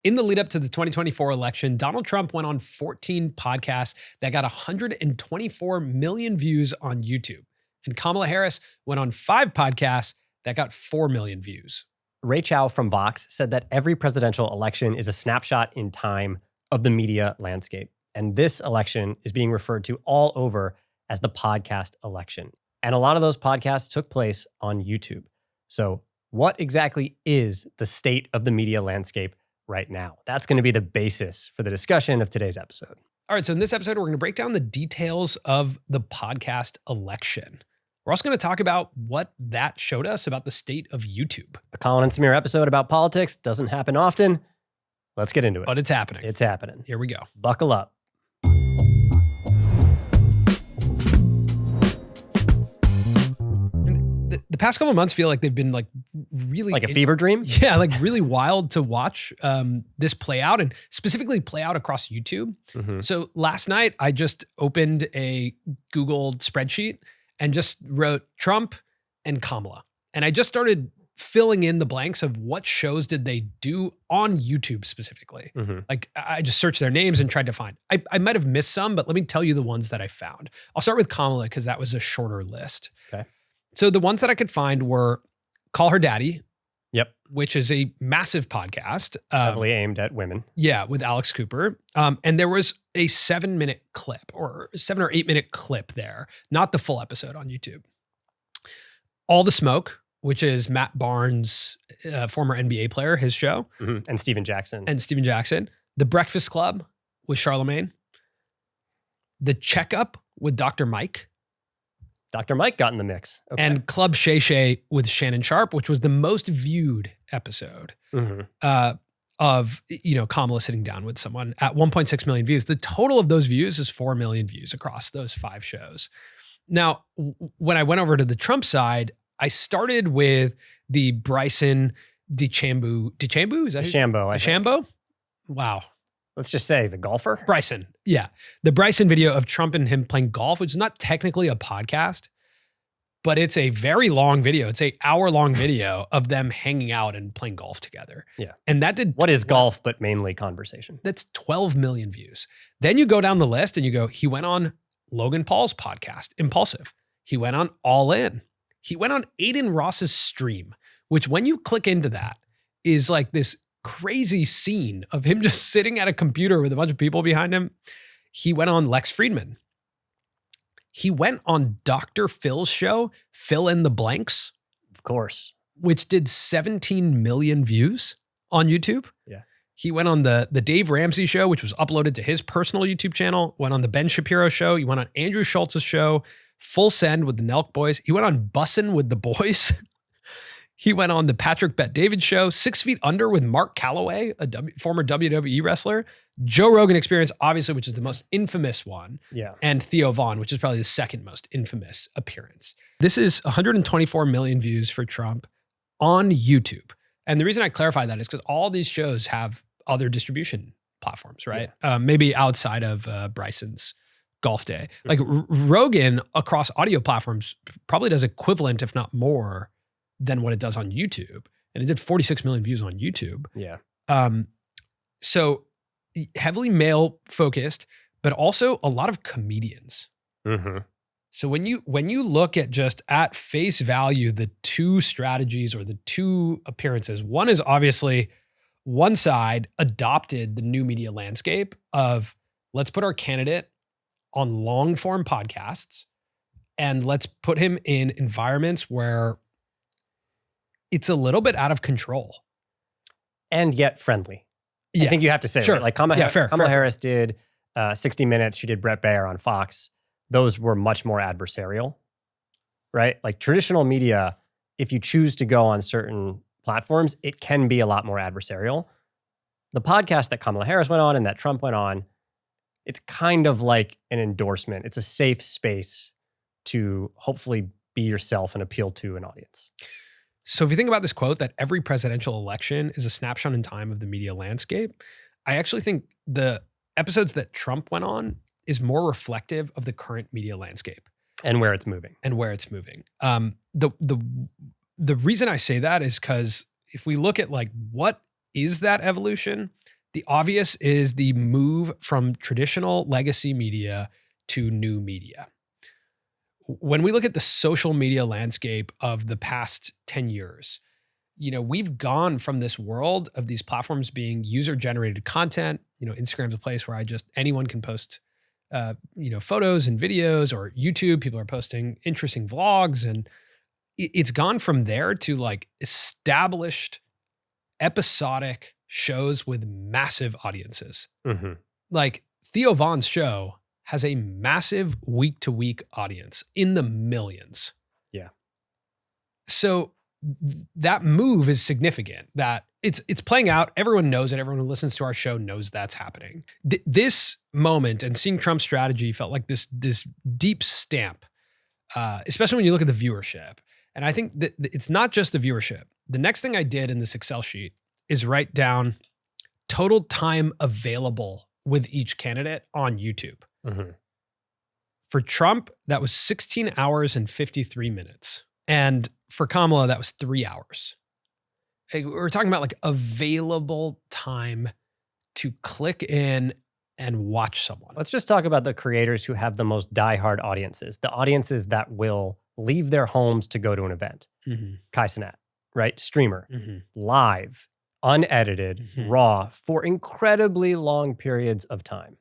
In the lead up to the 2024 election, Donald Trump went on 14 podcasts that got 124 million views on YouTube. And Kamala Harris went on 5 podcasts that got 4 million views. Ray Chow from Vox said that every presidential election is a snapshot in time of the media landscape. And this election is being referred to all over as the podcast election. And a lot of those podcasts took place on YouTube. So what exactly is the state of the media landscape right now? That's going to be the basis for the discussion of today's episode. All right, so in this episode, we're going to break down the details of the podcast election. We're also going to talk about what that showed us about the state of YouTube. A Colin and Samir episode about politics doesn't happen often. Let's get into it. But it's happening. It's happening. Here we go. Buckle up. The past couple of months feel like they've been like really... Like a fever dream? Yeah, like really wild to watch this play out, and specifically play out across YouTube. Mm-hmm. So last night, I just opened a Google spreadsheet and just wrote Trump and Kamala. And I just started filling in the blanks of what shows did they do on YouTube specifically. Mm-hmm. Like I just searched their names and tried to find. I might have missed some, but let me tell you the ones that I found. I'll start with Kamala because that was a shorter list. Okay. So the ones that I could find were Call Her Daddy. Yep. Which is a massive podcast. Heavily aimed at women. Yeah, with Alex Cooper. And there was a 7-minute clip or 7 or 8 minute clip there, not the full episode on YouTube. All the Smoke, which is Matt Barnes, former NBA player, his show. Mm-hmm. And Steven Jackson. The Breakfast Club with Charlemagne. The Checkup with Dr. Mike. Dr. Mike got in the mix. Okay. And Club Shay Shay with Shannon Sharp, which was the most viewed episode of, Kamala sitting down with someone at 1.6 million views. The total of those views is 4 million views across those 5 shows. Now, when I went over to the Trump side, I started with the Bryson DeChambeau. Is that DeChambeau? Wow. Let's just say the golfer? Bryson. Yeah. The Bryson video of Trump and him playing golf, which is not technically a podcast, but it's a very long video. It's an hour-long video of them hanging out and playing golf together. Yeah. And that did... What is golf but mainly conversation? That's 12 million views. Then you go down the list and you go, he went on Logan Paul's podcast, Impulsive. He went on All In. He went on Aiden Ross's stream, which when you click into that is like this crazy scene of him just sitting at a computer with a bunch of people behind him. He went on Lex Fridman. He went on Dr. Phil's show, Fill in the Blanks. Of course. Which did 17 million views on YouTube. Yeah. He went on the Dave Ramsey show, which was uploaded to his personal YouTube channel. Went on the Ben Shapiro show. He went on Andrew Schultz's show, Full Send with the Nelk Boys. He went on Bussin' with the Boys. He went on the Patrick Bet-David show, 6 Feet Under with Mark Calloway, a former WWE wrestler, Joe Rogan Experience, obviously, which is the most infamous one, and Theo Vaughn, which is probably the second most infamous appearance. This is 124 million views for Trump on YouTube. And the reason I clarify that is because all these shows have other distribution platforms, right? Yeah. Maybe outside of Bryson's Golf Day. Like Rogan across audio platforms probably does equivalent, if not more, than what it does on YouTube. And it did 46 million views on YouTube. Yeah. So heavily male focused, but also a lot of comedians. Mm-hmm. So when you look at just at face value, the 2 strategies or the 2 appearances, one is obviously one side adopted the new media landscape of let's put our candidate on long form podcasts and let's put him in environments where it's a little bit out of control. And yet friendly. Yeah. I think you have to say, sure. Right? Like Kamala Harris did 60 Minutes. She did Brett Baer on Fox. Those were much more adversarial, right? Like traditional media, if you choose to go on certain platforms, it can be a lot more adversarial. The podcast that Kamala Harris went on and that Trump went on, it's kind of like an endorsement. It's a safe space to hopefully be yourself and appeal to an audience. So if you think about this quote that every presidential election is a snapshot in time of the media landscape, I actually think the episodes that Trump went on is more reflective of the current media landscape. And where it's moving. The reason I say that is because if we look at like what is that evolution? The obvious is the move from traditional legacy media to new media. When we look at the social media landscape of the past 10 years, we've gone from this world of these platforms being user-generated content. Instagram's a place where anyone can post, photos and videos, or YouTube, people are posting interesting vlogs, and it's gone from there to like established episodic shows with massive audiences. Mm-hmm. Like Theo Von's show has a massive week-to-week audience in the millions. Yeah. So that move is significant, that it's playing out. Everyone knows it. Everyone who listens to our show knows that's happening. This moment and seeing Trump's strategy felt like this deep stamp, especially when you look at the viewership. And I think that it's not just the viewership. The next thing I did in this Excel sheet is write down total time available with each candidate on YouTube. Mm-hmm. For Trump, that was 16 hours and 53 minutes. And for Kamala, that was 3 hours. We're talking about like available time to click in and watch someone. Let's just talk about the creators who have the most diehard audiences, the audiences that will leave their homes to go to an event. Mm-hmm. Kai Cenat, right? Streamer, Mm-hmm. live, unedited, Mm-hmm. raw, for incredibly long periods of time.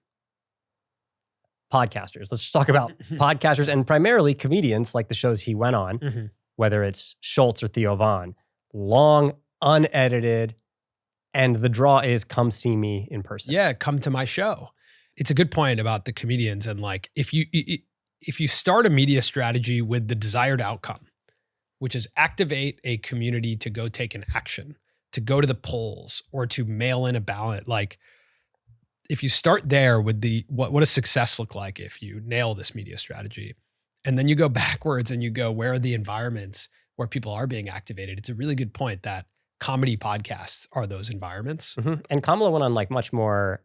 Podcasters. Let's just talk about podcasters, and primarily comedians, like the shows he went on, Mm-hmm. whether it's Schultz or Theo Von. Long, unedited, and the draw is come see me in person. Yeah, come to my show. It's a good point about the comedians, and like if you start a media strategy with the desired outcome, which is activate a community to go take an action, to go to the polls, or to mail in a ballot, like if you start there with what does success look like if you nail this media strategy, and then you go backwards and you go, where are the environments where people are being activated? It's a really good point that comedy podcasts are those environments. Mm-hmm. And Kamala went on like much more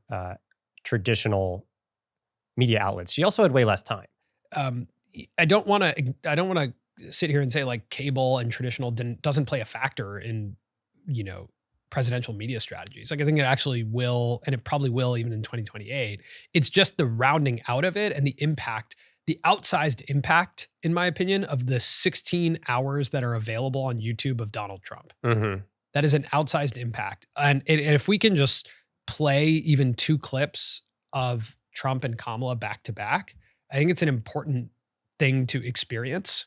traditional media outlets. She also had way less time. I don't want to sit here and say like cable and traditional doesn't play a factor in, presidential media strategies. Like I think it actually will, and it probably will even in 2028. It's just the rounding out of it and the impact, the outsized impact, in my opinion, of the 16 hours that are available on YouTube of Donald Trump. Mm-hmm. That is an outsized impact. And if we can just play even 2 clips of Trump and Kamala back to back, I think it's an important thing to experience,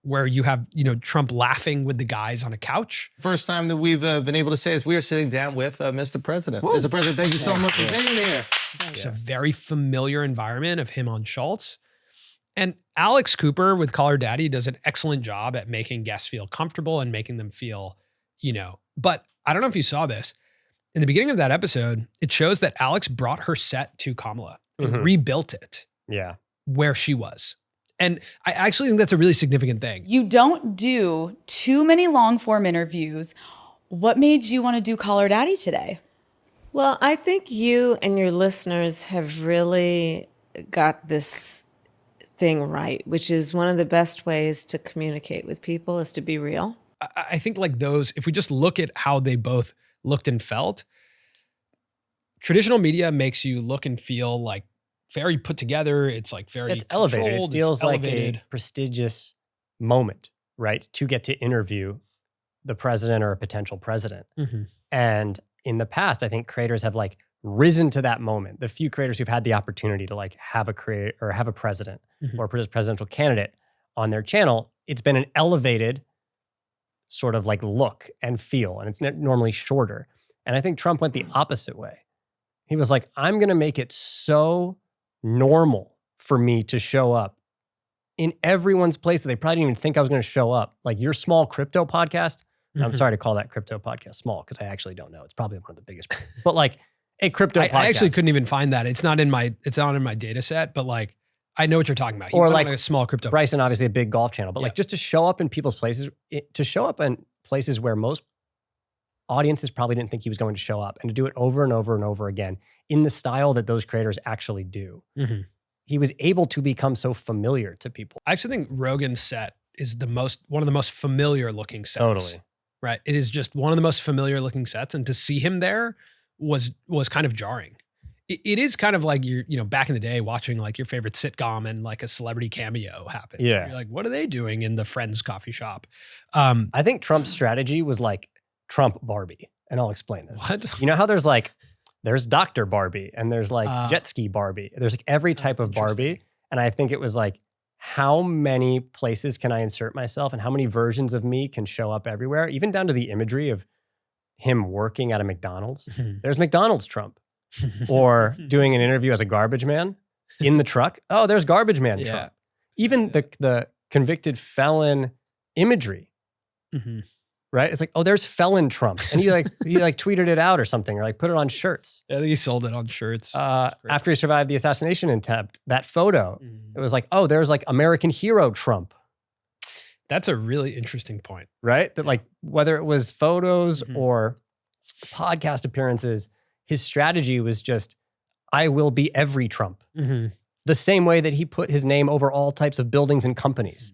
where you have, Trump laughing with the guys on a couch. First time that we've been able to say is we are sitting down with Mr. President. Woo. Mr. President, thank you so much for being here. It's a very familiar environment of him on Schultz. And Alex Cooper with Call Her Daddy does an excellent job at making guests feel comfortable and making them feel, but I don't know if you saw this. In the beginning of that episode, it shows that Alex brought her set to Kamala and Mhm. rebuilt it Yeah. where she was. And I actually think that's a really significant thing. You don't do too many long form interviews. What made you want to do Call Her Daddy today? Well, I think you and your listeners have really got this thing right, which is one of the best ways to communicate with people is to be real. I think like those, if we just look at how they both looked and felt, traditional media makes you look and feel like very put together. It's like very It's elevated. It controlled, feels it's like elevated. a prestigious moment, right? To get to interview the president or a potential president. Mhm. And in the past, I think creators have like risen to that moment. The few creators who've had the opportunity to like have a creator or have a president Mhm. or a presidential candidate on their channel, it's been an elevated sort of like look and feel, and it's normally shorter. And I think Trump went the opposite way. He was like, I'm going to make it so normal for me to show up in everyone's place that they probably didn't even think I was going to show up. Like your small crypto podcast. And I'm Mhm. sorry to call that crypto podcast small because I actually don't know. It's probably one of the biggest, but like a crypto podcast. I actually couldn't even find that. It's not in my data set, but like, I know what you're talking about. He Or went on like a small crypto. Bryson, podcast. obviously a big golf channel, but like just to show up in people's places, to show up in places where most audiences probably didn't think he was going to show up, and to do it over and over and over again in the style that those creators actually do. Mhm. He was able to become so familiar to people. I actually think Rogan's set is one of the most familiar looking sets. Totally. right? It is just one of the most familiar looking sets. And to see him there was kind of jarring. It is kind of like back in the day watching like your favorite sitcom and like a celebrity cameo happens. Yeah. You're like, what are they doing in the Friends coffee shop? I think Trump's strategy was like Trump Barbie. And I'll explain this. What? You know how there's Dr. Barbie and there's like jet ski Barbie. There's like every type of Barbie. And I think it was like, how many places can I insert myself and how many versions of me can show up everywhere? Even down to the imagery of him working at a McDonald's. There's McDonald's Trump. Or doing an interview as a garbage man in the truck. Oh, there's garbage man Trump. Even the convicted felon imagery, right? It's like, oh, there's felon Trump, and he tweeted it out or something, or like put it on shirts. I think he sold it on shirts. After he survived the assassination attempt, that photo, it was like, oh, there's like American hero Trump. That's a really interesting point, right? That like whether it was photos or podcast appearances. His strategy was just, I will be every Trump. The same way that he put his name over all types of buildings and companies.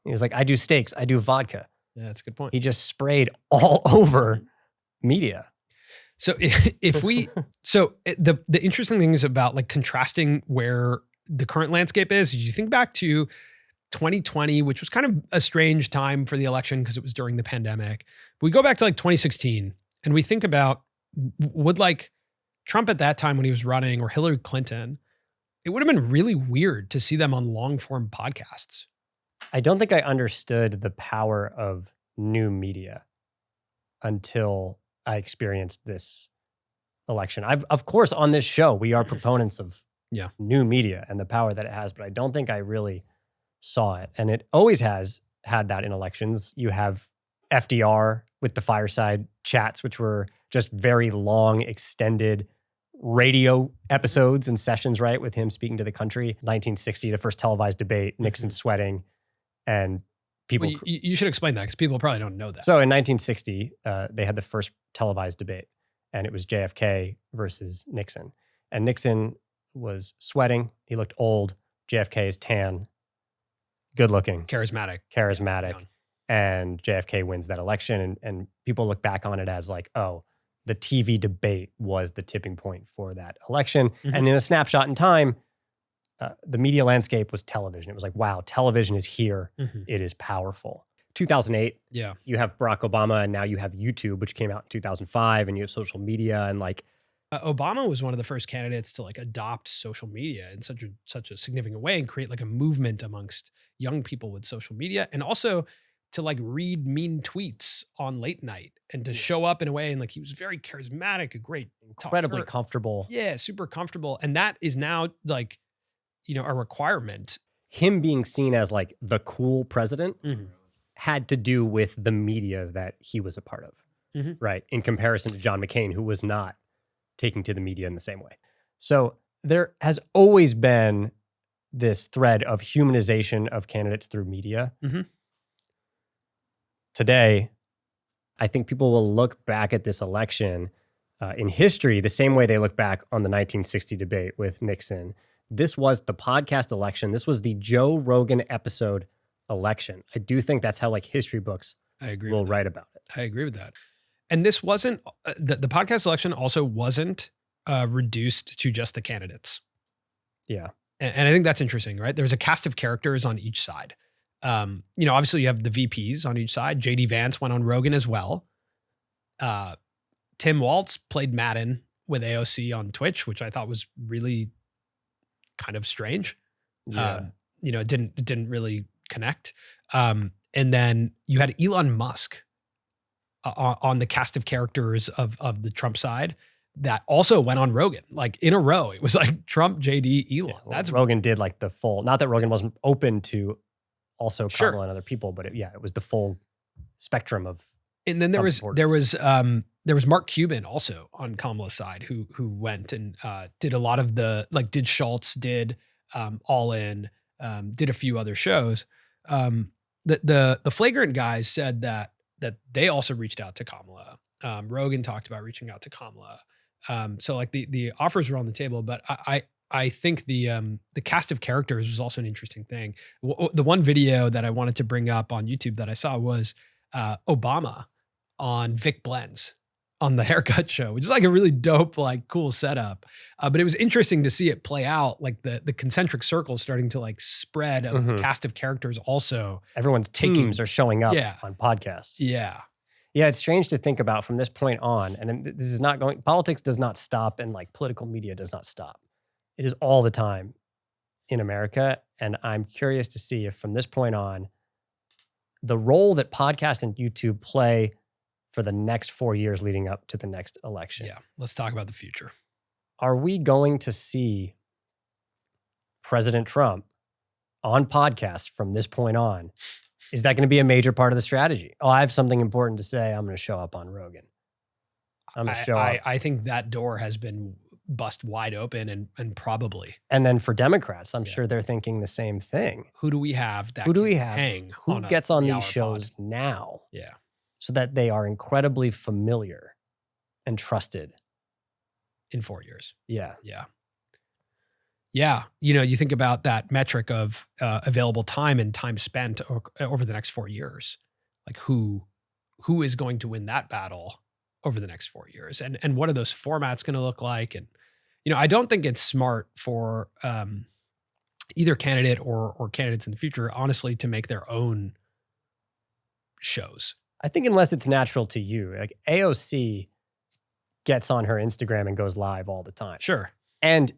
He was like, I do steaks, I do vodka. Yeah, that's a good point. He just sprayed all over media. So the interesting thing is about like contrasting where the current landscape is. You think back to 2020, which was kind of a strange time for the election because it was during the pandemic. We go back to like 2016 and we think about, would like Trump at that time when he was running or Hillary Clinton, it would have been really weird to see them on long form podcasts. I don't think I understood the power of new media until I experienced this election. Of course, on this show, we are proponents of new media and the power that it has, but I don't think I really saw it. And it always has had that in elections. You have FDR with the fireside chats, which were just very long, extended radio episodes and sessions, right? With him speaking to the country. 1960, the first televised debate, Nixon sweating, and people... Well, you should explain that because people probably don't know that. So in 1960, they had the first televised debate, and it was JFK versus Nixon. And Nixon was sweating. He looked old. JFK is tan, good looking. Charismatic. Yeah, and JFK wins that election. And people look back on it as like, oh, the TV debate was the tipping point for that election. And in a snapshot in time, the media landscape was television. It was like, wow, television is here. It is powerful. 2008, you have Barack Obama, and now you have YouTube, which came out in 2005, and you have social media and like... Obama was one of the first candidates to like adopt social media in such a significant way and create like a movement amongst young people with social media, and also to like read mean tweets on late night and to show up in a way. And like, he was very charismatic, a great incredibly talker. Comfortable. Yeah. Super comfortable. And that is now like, a requirement. Him being seen as like the cool president had to do with the media that he was a part of, right? In comparison to John McCain, who was not taking to the media in the same way. So there has always been this thread of humanization of candidates through media. Today, I think people will look back at this election in history the same way they look back on the 1960 debate with Nixon. This was the podcast election. This was the Joe Rogan episode election. I do think that's how like history books will write about it. I agree with that. And this wasn't, the podcast election also wasn't reduced to just the candidates. Yeah. And I think that's interesting, right? There's a cast of characters on each side. Obviously you have the VPs on each side. JD Vance went on Rogan as well. Tim Walz played Madden with AOC on Twitch, which I thought was really kind of strange. It didn't really connect. And then you had Elon Musk on the cast of characters of the Trump side that also went on Rogan, like in a row. It was like Trump, JD, Elon. That's Rogan did like the full, not that Rogan wasn't open to also Kamala and other people, but it was the full spectrum of. And then there was Mark Cuban also on Kamala's side who went and did a lot of did Schultz, did All In, did a few other shows. The Flagrant guys said that they also reached out to Kamala. Rogan talked about reaching out to Kamala. So like the offers were on the table, but I think the cast of characters was also an interesting thing. The one video that I wanted to bring up on YouTube that I saw was Obama on Vic Blends on the haircut show, which is like a really dope, like cool setup. But it was interesting to see it play out, like the concentric circles starting to like spread of the cast of characters also. Everyone's teams are showing up on podcasts. Yeah. Yeah, it's strange to think about from this point on, and this is not going, politics does not stop and like political media does not stop. It is all the time in America. And I'm curious to see if from this point on, the role that podcasts and YouTube play for the next 4 years leading up to the next election. Yeah. Let's talk about the future. Are we going to see President Trump on podcasts from this point on? Is that going to be a major part of the strategy? Oh, I have something important to say. I'm going to show up on Rogan. I'm going to show up. I think that door has been bust wide open and probably. And then for Democrats, I'm sure they're thinking the same thing. Who do we have that Who do we can have? hang Who on gets on these 3-hour shows pod? now? Yeah. So that they are incredibly familiar and trusted. In 4 years. Yeah. Yeah. Yeah. You know, you think about that metric of available time and time spent over the next 4 years. Like who is going to win that battle over the next 4 years? And what are those formats going to look like? And, you know, I don't think it's smart for either candidate or candidates in the future, honestly, to make their own shows. I think unless it's natural to you, like AOC gets on her Instagram and goes live all the time. Sure. And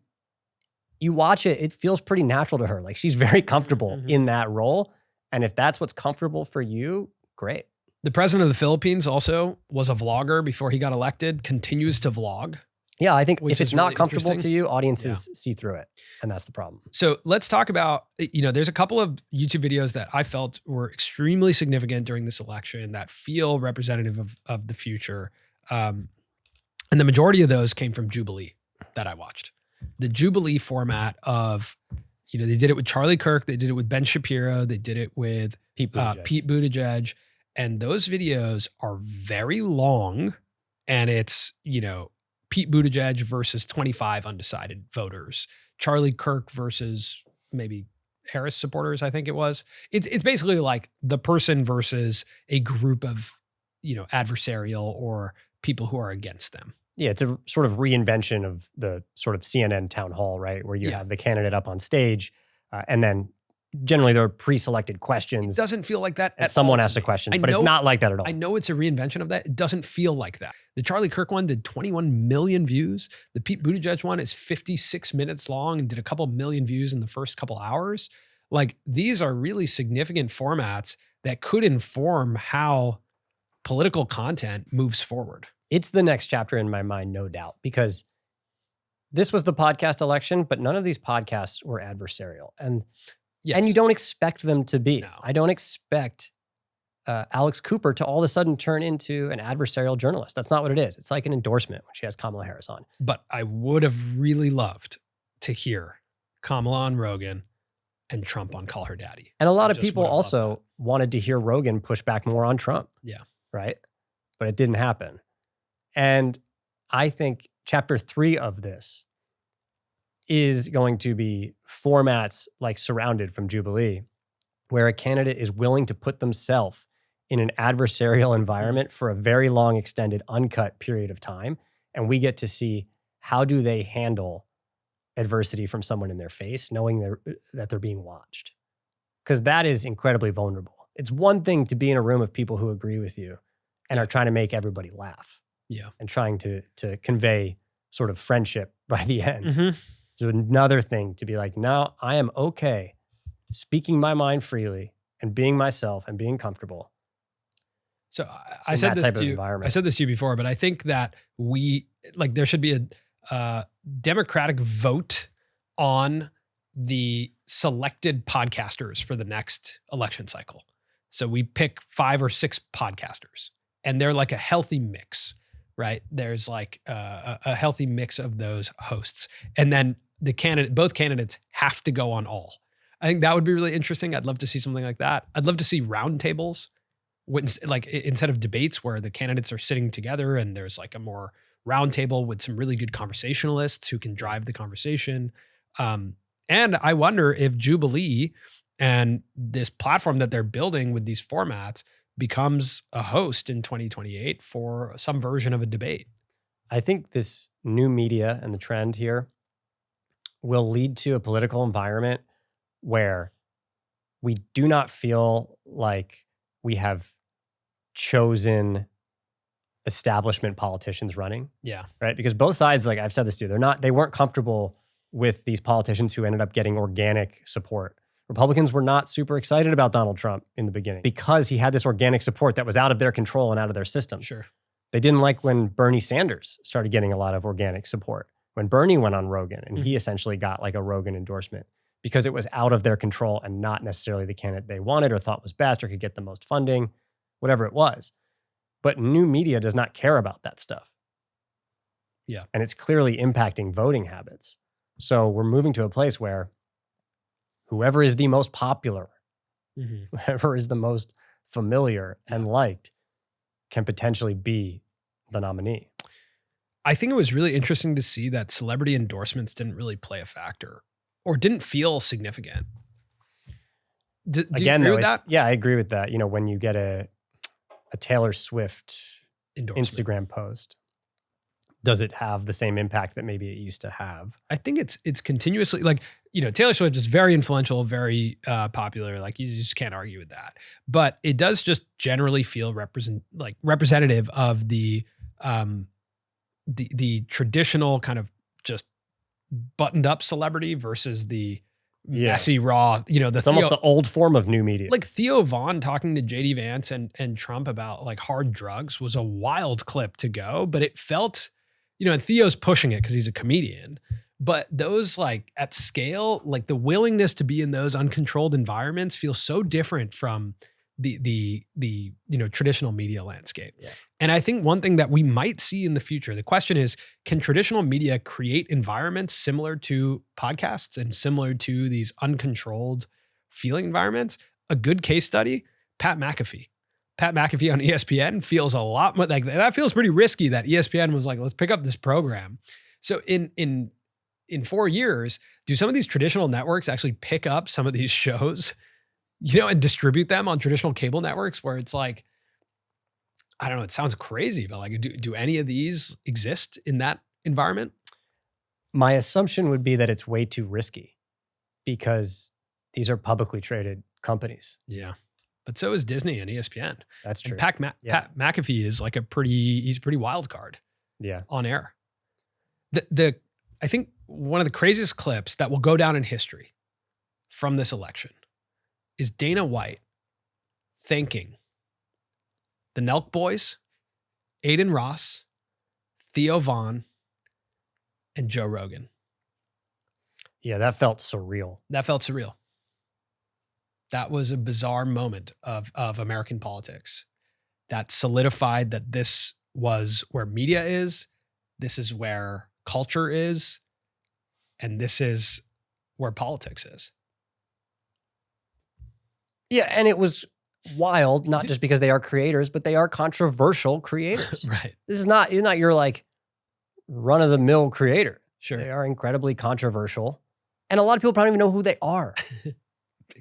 you watch it, it feels pretty natural to her. Like she's very comfortable in that role. And if that's what's comfortable for you, great. The president of the Philippines also was a vlogger before he got elected, continues to vlog. Yeah, I think Which if it's is not really comfortable interesting. to you, audiences see through it. And that's the problem. So let's talk about, you know, there's a couple of YouTube videos that I felt were extremely significant during this election that feel representative of the future. And the majority of those came from Jubilee that I watched. The Jubilee format of, you know, they did it with Charlie Kirk, they did it with Ben Shapiro, they did it with Pete Buttigieg. Pete Buttigieg. And those videos are very long. And it's, you know, Pete Buttigieg versus 25 undecided voters, Charlie Kirk versus maybe Harris supporters, I think it was. It's basically like the person versus a group of, you know, adversarial or people who are against them. Yeah, it's a sort of reinvention of the sort of CNN town hall, right? Where you have the candidate up on stage and then generally there are pre-selected questions. It doesn't feel like that and at someone all asks to a me. question, I but it's know- not like that at all. I know it's a reinvention of that. It doesn't feel like that. The Charlie Kirk one did 21 million views. The Pete Buttigieg one is 56 minutes long and did a couple million views in the first couple hours. Like these are really significant formats that could inform how political content moves forward. It's the next chapter in my mind, no doubt, because this was the podcast election, but none of these podcasts were adversarial. And you don't expect them to be. No. I don't expect Alex Cooper to all of a sudden turn into an adversarial journalist. That's not what it is. It's like an endorsement when she has Kamala Harris on. But I would have really loved to hear Kamala on Rogan and Trump on Call Her Daddy. And a lot of Just people would have loved also wanted to hear Rogan push back more on Trump. Yeah. Right? But it didn't happen. And I think chapter 3 of this is going to be formats like Surrounded from Jubilee, where a candidate is willing to put themselves in an adversarial environment for a very long, extended, uncut period of time. And we get to see how do they handle adversity from someone in their face, knowing that they're being watched. Because that is incredibly vulnerable. It's one thing to be in a room of people who agree with you and are trying to make everybody laugh. Yeah. And trying to convey sort of friendship by the end. Mm-hmm. It's another thing to be like, no, I am okay speaking my mind freely and being myself and being comfortable. So I said this to you. I said this to you before, but I think that there should be a democratic vote on the selected podcasters for the next election cycle. So we pick 5 or 6 podcasters, and they're like a healthy mix, right? There's like a healthy mix of those hosts, and then both candidates have to go on all. I think that would be really interesting. I'd love to see something like that. I'd love to see roundtables, like instead of debates where the candidates are sitting together and there's like a more roundtable with some really good conversationalists who can drive the conversation. And I wonder if Jubilee and this platform that they're building with these formats becomes a host in 2028 for some version of a debate. I think this new media and the trend here will lead to a political environment where we do not feel like we have chosen establishment politicians running. Yeah. Right. Because both sides, like I've said this too, they weren't comfortable with these politicians who ended up getting organic support. Republicans were not super excited about Donald Trump in the beginning because he had this organic support that was out of their control and out of their system. Sure. They didn't like when Bernie Sanders started getting a lot of organic support. When Bernie went on Rogan and he essentially got like a Rogan endorsement because it was out of their control and not necessarily the candidate they wanted or thought was best or could get the most funding, whatever it was. But new media does not care about that stuff. Yeah. And it's clearly impacting voting habits. So we're moving to a place where whoever is the most popular, whoever is the most familiar and liked can potentially be the nominee. I think it was really interesting to see that celebrity endorsements didn't really play a factor or didn't feel significant. Do you agree with that? Yeah, I agree with that. You know, when you get a Taylor Swift Instagram post, does it have the same impact that maybe it used to have? I think it's continuously like, you know, Taylor Swift is very influential, very popular. Like you just can't argue with that. But it does just generally feel representative of the traditional kind of just buttoned up celebrity versus the messy, raw, you know, it's almost the old form of new media. Like Theo Von talking to JD Vance and Trump about like hard drugs was a wild clip to go, but it felt, you know, and Theo's pushing it because he's a comedian, but those like at scale, like the willingness to be in those uncontrolled environments feels so different from the you know, traditional media landscape. Yeah. And I think one thing that we might see in the future, the question is, can traditional media create environments similar to podcasts and similar to these uncontrolled feeling environments? A good case study, Pat McAfee. Pat McAfee on ESPN feels a lot more like that. Feels pretty risky that ESPN was like, let's pick up this program. So in 4 years, do some of these traditional networks actually pick up some of these shows, you know, and distribute them on traditional cable networks where it's like, I don't know, it sounds crazy, but like, do any of these exist in that environment? My assumption would be that it's way too risky because these are publicly traded companies. Yeah. But so is Disney and ESPN. That's true. And Pat McAfee is like he's a pretty wild card. Yeah. On air. I think one of the craziest clips that will go down in history from this election is Dana White thanking the Nelk Boys, Aiden Ross, Theo Von, and Joe Rogan. Yeah, that felt surreal. That was a bizarre moment of American politics that solidified that this was where media is, this is where culture is, and this is where politics is. Yeah, and it was wild, not just because they are creators, but they are controversial creators. Right. This is not your like run-of-the-mill creator. Sure. They are incredibly controversial. And a lot of people probably don't even know who they are.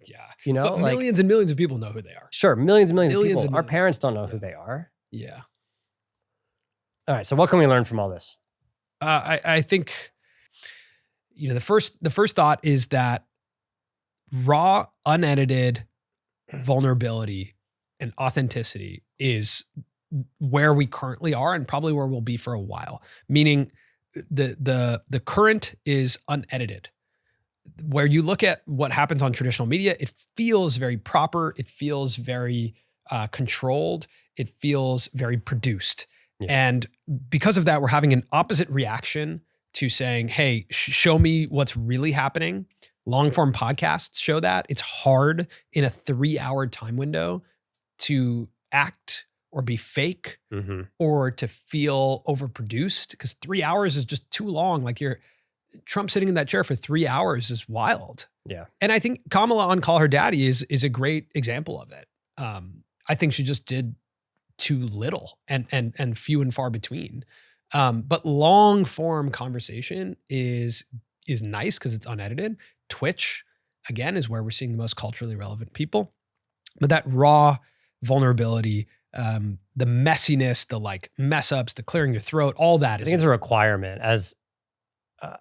Yeah. You know, but millions and millions of people know who they are. Sure, millions and millions of people. And Our parents don't know who they are. Yeah. All right, so what can we learn from all this? I think, you know, the first thought is that raw, unedited vulnerability and authenticity is where we currently are and probably where we'll be for a while. Meaning the current is unedited. Where you look at what happens on traditional media, it feels very proper. It feels very controlled. It feels very produced. Yeah. And because of that, we're having an opposite reaction to saying, hey, show me what's really happening. Long form podcasts show that. It's hard in a 3-hour time window to act or be fake or to feel overproduced because 3 hours is just too long. Like Trump sitting in that chair for 3 hours is wild. Yeah. And I think Kamala on Call Her Daddy is a great example of it. I think she just did too little and few and far between. But long form conversation is nice because it's unedited. Twitch, again, is where we're seeing the most culturally relevant people. But that raw vulnerability, the messiness, the like mess ups, the clearing your throat, all that I think it's a requirement as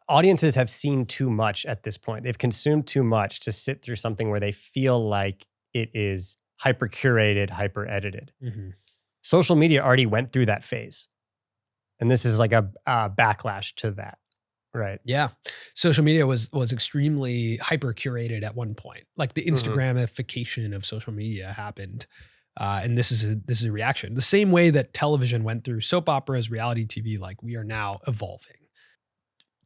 audiences have seen too much at this point. They've consumed too much to sit through something where they feel like it is hyper curated, hyper edited. Mhm. Social media already went through that phase. And this is like a backlash to that, right? Yeah. Social media was extremely hyper curated at one point. Like the Instagramification of social media happened. And this is a reaction. The same way that television went through soap operas, reality TV, like we are now evolving.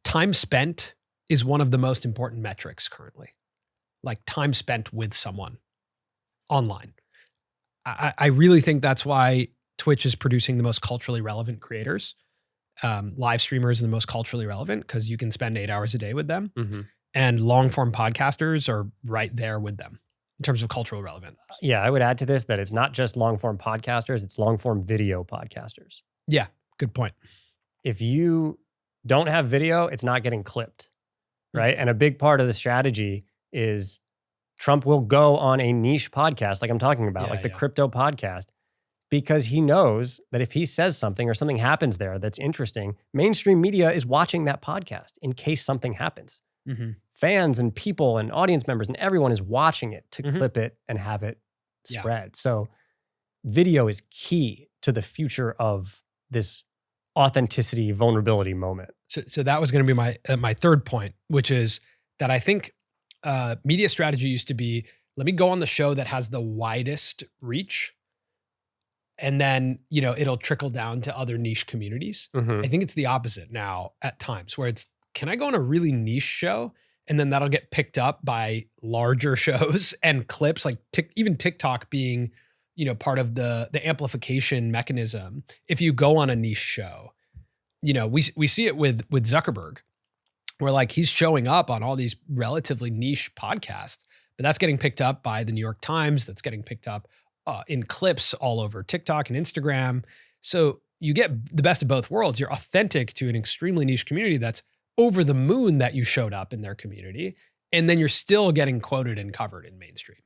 Time spent is one of the most important metrics currently. Like time spent with someone online. I really think that's why Twitch is producing the most culturally relevant creators. Live streamers are the most culturally relevant because you can spend 8 hours a day with them. And long form podcasters are right there with them in terms of cultural relevance. Yeah, I would add to this that it's not just long form podcasters, it's long form video podcasters. Yeah, good point. If you don't have video, it's not getting clipped, right? And a big part of the strategy is Trump will go on a niche podcast like I'm talking about, like the crypto podcast, because he knows that if he says something or something happens there that's interesting, mainstream media is watching that podcast in case something happens. Fans and people and audience members and everyone is watching it to clip it and have it spread. So video is key to the future of this authenticity, vulnerability moment. So that was going to be my third point, which is that I think media strategy used to be, let me go on the show that has the widest reach, and then, it'll trickle down to other niche communities. I think it's the opposite now at times, where it's, can I go on a really niche show and then that'll get picked up by larger shows and clips, like even TikTok being, part of the amplification mechanism. If you go on a niche show, we see it with Zuckerberg, where like he's showing up on all these relatively niche podcasts, but that's getting picked up by the New York Times. That's getting picked up in clips all over TikTok and Instagram. So you get the best of both worlds. You're authentic to an extremely niche community that's over the moon that you showed up in their community. And then you're still getting quoted and covered in mainstream.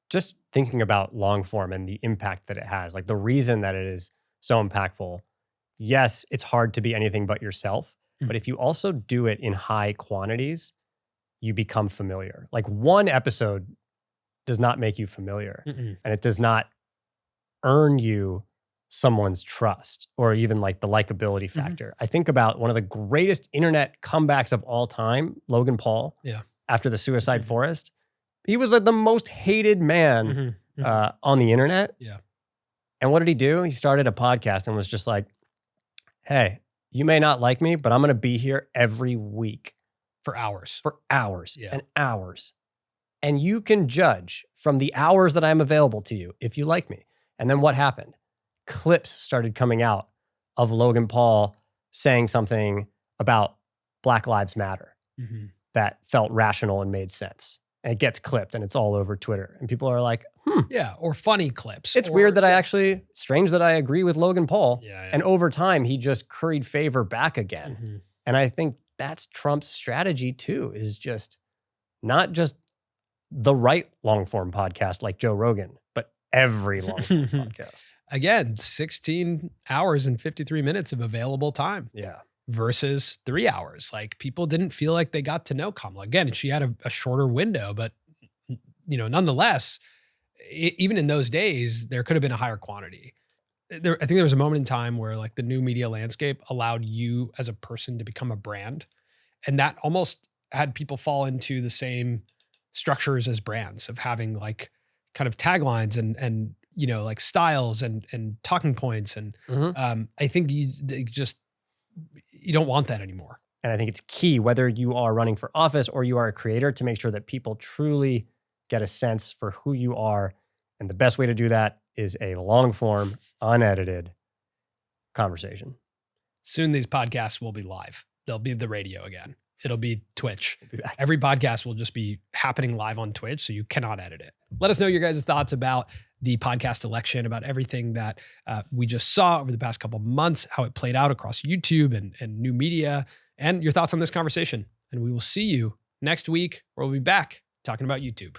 Just thinking about long form and the impact that it has, like the reason that it is so impactful. Yes, it's hard to be anything but yourself. But if you also do it in high quantities, you become familiar. Like one episode does not make you familiar, and it does not earn you someone's trust or even like the likability factor. I think about one of the greatest internet comebacks of all time, Logan Paul, after the Suicide Forest. He was like the most hated man on the internet. And what did he do? He started a podcast and was just like, hey, you may not like me, but I'm going to be here every week. For hours. And hours. And you can judge from the hours that I'm available to you if you like me. And then what happened? Clips started coming out of Logan Paul saying something about Black Lives Matter that felt rational and made sense. And it gets clipped and it's all over Twitter. And people are like, Yeah, or funny clips. It's weird that strange that I agree with Logan Paul. Yeah. And over time, he just curried favor back again. And I think that's Trump's strategy too, is just not just the right long form podcast like Joe Rogan, but every long form podcast. Again, 16 hours and 53 minutes of available time. Yeah. Versus 3 hours. Like people didn't feel like they got to know Kamala. Again, she had a shorter window, but nonetheless, even in those days, there could have been a higher quantity. I think there was a moment in time where like the new media landscape allowed you as a person to become a brand. And that almost had people fall into the same structures as brands of having like kind of taglines and like styles and talking points. And I think you don't want that anymore. And I think it's key, whether you are running for office or you are a creator, to make sure that people truly get a sense for who you are. And the best way to do that is a long form, unedited conversation. Soon these podcasts will be live. They'll be the radio again. It'll be Twitch. Every podcast will just be happening live on Twitch, so you cannot edit it. Let us know your guys' thoughts about the podcast election, about everything that we just saw over the past couple of months, how it played out across YouTube and new media, and your thoughts on this conversation. And we will see you next week, where we'll be back talking about YouTube.